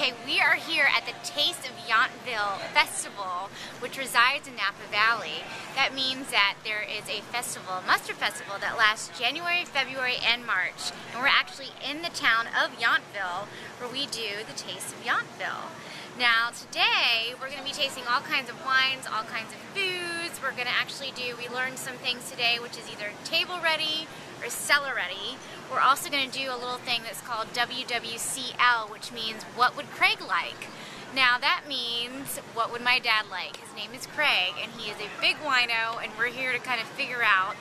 Okay, we are here at the Taste of Yountville Festival, which resides in Napa Valley. That means that there is a festival, a mustard festival, that lasts January, February, and March. And we're actually in the town of Yountville, where we do the Taste of Yountville. Now today, we're going to be tasting all kinds of wines, all kinds of foods. We're going to we learned some things today, which is either table ready or cellar ready. We're also going to do a little thing that's called WWCL, which means what would Craig like? Now that means what would my dad like? His name is Craig and he is a big wino, and we're here to kind of figure out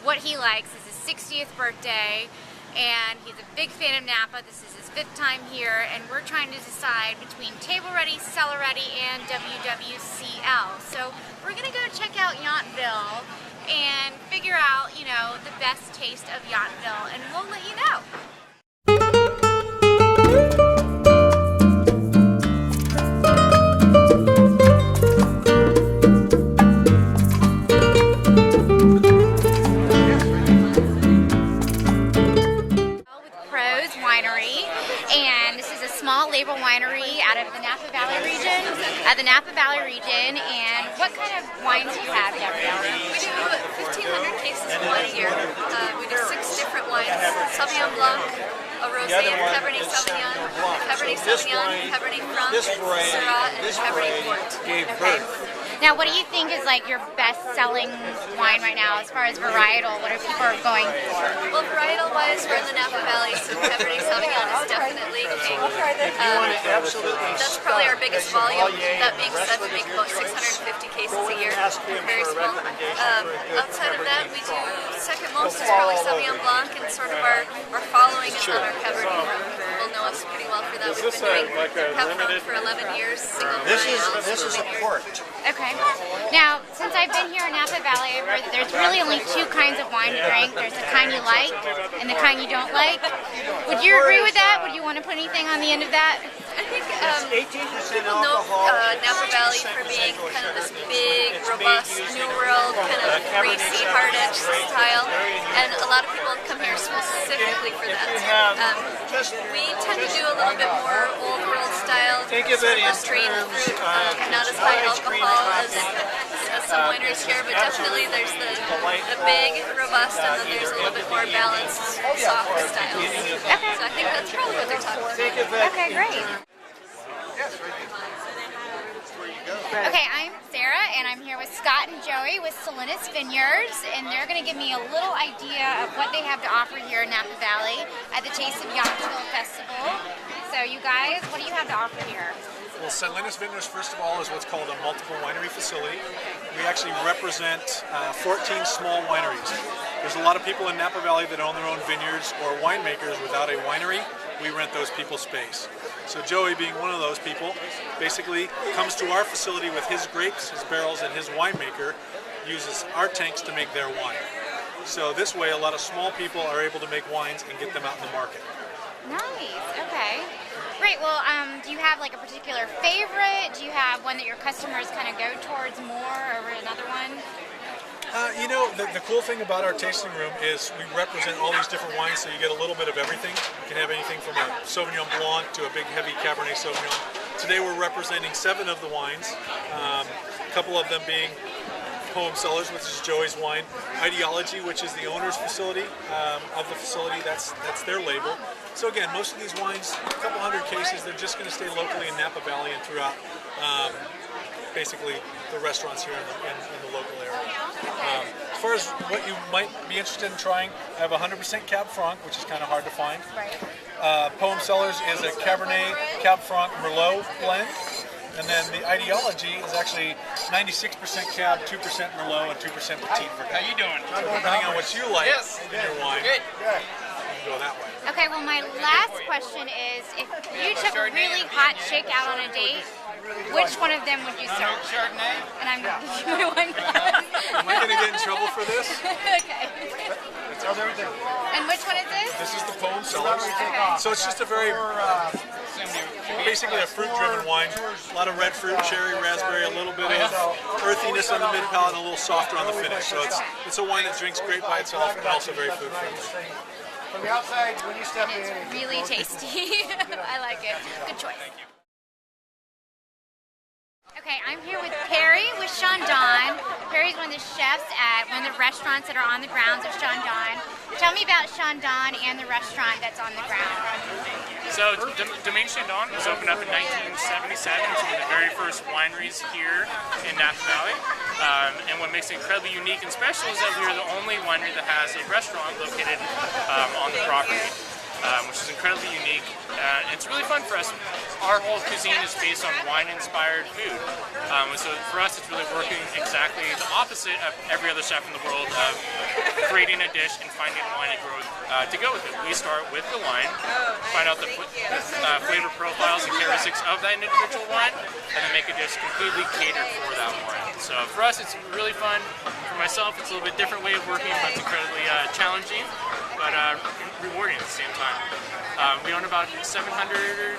what he likes. It's his 60th birthday and he's a big fan of Napa. This is his 5th time here, and we're trying to decide between table ready, cellar ready, and WWCL. So we're going to go check out Yountville and figure out, you know, the best taste of Yountville, and we'll let you know. And this is a small label winery out of the Napa Valley region. And what kind of wines do you have, Gabrielle? We do 1,500 cases of wine a year. We do 6 different wines: Sauvignon Blanc, a Rosé, Cabernet Sauvignon, Cabernet Sauvignon, Cabernet Franc, Syrah, and Cabernet Port. Okay. Now, what do you think is like your best-selling wine right now as far as varietal? What are people going for? Well, varietal-wise, we're in the Napa Valley, so Cabernet Sauvignon is definitely king. That's probably our biggest volume. That being said, we make about 650 cases a year. We're very small. Outside of that, we do second most is probably Sauvignon Blanc, and sort of our following is on our Cabernet Franc. People know us pretty well for that. We've been doing Cabernet for 11 years. This is a port. Okay. Now, since I've been here in Napa Valley, I've heard that there's really only 2 kinds of wine to drink. There's the kind you like and the kind you don't like. Would you agree with that? Would you want to put anything on the end of that? I think people know Napa Valley for being kind of this big, robust, New World, kind of racy, hard-edged style, and a lot of people come here specifically for that. We tend to do a little bit more Old World style, sort of strained fruit, not as high alcohol as some wineries here, but definitely there's the big, robust, and then there's a little bit more balanced, soft styles. Okay. So I think that's probably what they're talking about. Okay, great. Okay, I'm Sarah, and I'm here with Scott and Joey with Salinas Vineyards, and they're going to give me a little idea of what they have to offer here in Napa Valley at the Taste of Yountville Festival. So you guys, what do you have to offer here? Well, Salinas Vineyards, first of all, is what's called a multiple winery facility. We actually represent 14 small wineries. There's a lot of people in Napa Valley that own their own vineyards or winemakers without a winery. We rent those people space. So Joey, being one of those people, basically comes to our facility with his grapes, his barrels, and his winemaker, uses our tanks to make their wine. So this way, a lot of small people are able to make wines and get them out in the market. Nice, okay. Great, well, do you have like a particular favorite? Do you have one that your customers kind of go towards more over another one? You know, the cool thing about our tasting room is we represent all these different wines, so you get a little bit of everything. You can have anything from a Sauvignon Blanc to a big heavy Cabernet Sauvignon. Today we're representing 7 of the wines, a couple of them being Poem Cellars, which is Joey's wine, Ideology, which is the owner's facility of the facility, that's their label. So again, most of these wines, a couple hundred cases, they're just going to stay locally in Napa Valley and throughout basically the restaurants here in the local area. As far as what you might be interested in trying, I have 100% Cab Franc, which is kind of hard to find. Right. Poem Cellars is a Cabernet Cab Franc Merlot blend. And then the Ideology is actually 96% Cab, 2% Merlot, and 2% Petit. How you doing? So depending on what you like in your wine, you can go that way. Okay, well my last question is, if you took a really hot chick out on a date, which one of them would you serve? Chardonnay. And I'm going to give you my wine glass. Am I going to get in trouble for this? Okay. And which one is this? This is the Poem Cellars. Okay. So it's just a very, basically a fruit-driven wine. A lot of red fruit, cherry, raspberry, a little bit of earthiness on the mid-palate, and a little softer on the finish. So it's a wine that drinks great by itself and also very food-friendly. From the outside, when you step in, it's really tasty. I like it. Good choice. Okay, I'm here with Perry with Shandon. Perry's one of the chefs at one of the restaurants that are on the grounds of Shandon. Tell me about Shandon and the restaurant that's on the ground. So Domaine Shandon was opened up in 1977. It's one of the very first wineries here in Napa Valley. And what makes it incredibly unique and special is that we are the only winery that has a restaurant located on the property. Which is incredibly unique. It's really fun for us. Our whole cuisine is based on wine-inspired food. So for us, it's really working exactly the opposite of every other chef in the world of creating a dish and finding a wine to go with it. We start with the wine, find out the flavor profiles and characteristics of that individual wine, and then make a dish completely catered for that wine. So for us, it's really fun. For myself, it's a little bit different way of working, but it's incredibly challenging, but rewarding at the same time. We own about 750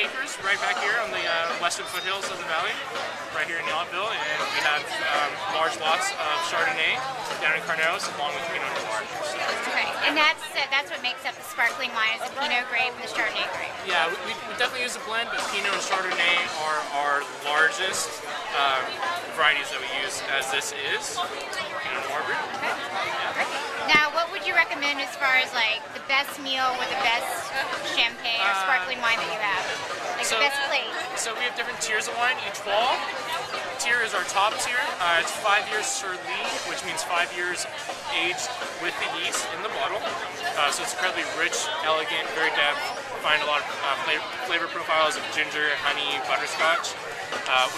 acres right back here on the western foothills of the valley, right here in Yountville, and we have large lots of Chardonnay down in Carneros, along with Pinot Noir. Okay, and that's what makes up the sparkling wine, is the Pinot grape and the Chardonnay grape. Yeah, we definitely use a blend, but Pinot and Chardonnay are our largest varieties that we use, as this is Pinot Noir brew. Okay. Now, what would you recommend as far as like the best meal or the best champagne or sparkling wine that you have? Like the best plate? So we have different tiers of wine each fall. Tier is our top tier. It's 5 years sur lie, which means 5 years aged with the yeast in the bottle. So it's incredibly rich, elegant, very depth. Find a lot of flavor profiles of ginger, honey, butterscotch,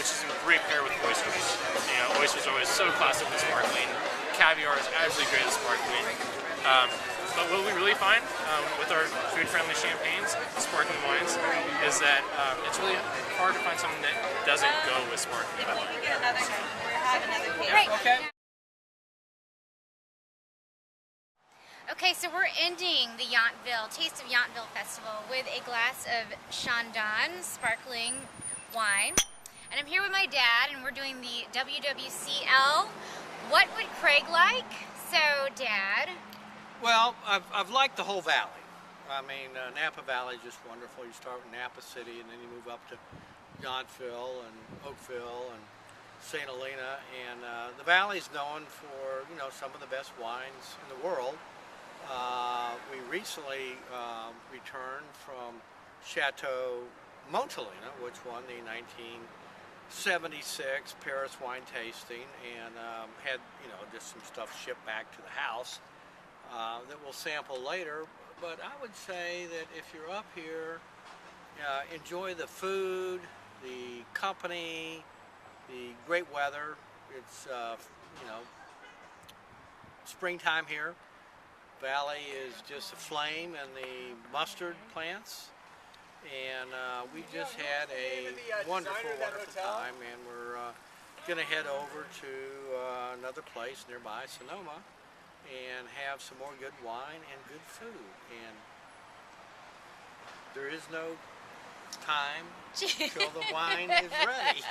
which is a great pair with oysters. You know, oysters are always so classic with sparkling. Caviar is absolutely great with sparkling. But what we really find with our food-friendly champagnes, sparkling wines, is that it's really hard to find something that doesn't go with sparkling. If we can get another, we'll have another case. Right. Okay. Okay, so we're ending the Yountville, Taste of Yountville Festival with a glass of Shandon sparkling wine. And I'm here with my dad, and we're doing the WWCL. What would Craig like? So, Dad. Well, I've liked the whole valley. I mean, Napa Valley is just wonderful. You start with Napa City, and then you move up to Yountville and Oakville and St. Helena, and the valley is known for, you know, some of the best wines in the world. We recently returned from Chateau Montelena, which won the 1976 Paris wine tasting, and had, you know, just some stuff shipped back to the house that we'll sample later. But I would say that if you're up here, enjoy the food, the company, the great weather. It's you know, springtime here. Valley is just aflame in the mustard plants, and we just had a wonderful time, and we're going to head over to another place nearby, Sonoma, and have some more good wine and good food. And there is no time till the wine is ready.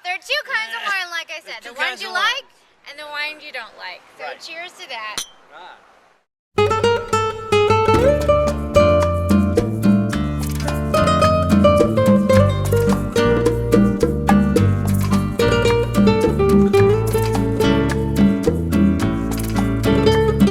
There are two kinds of wine, like I said. The ones you like and the ones you don't like. So Right. cheers to that. Right.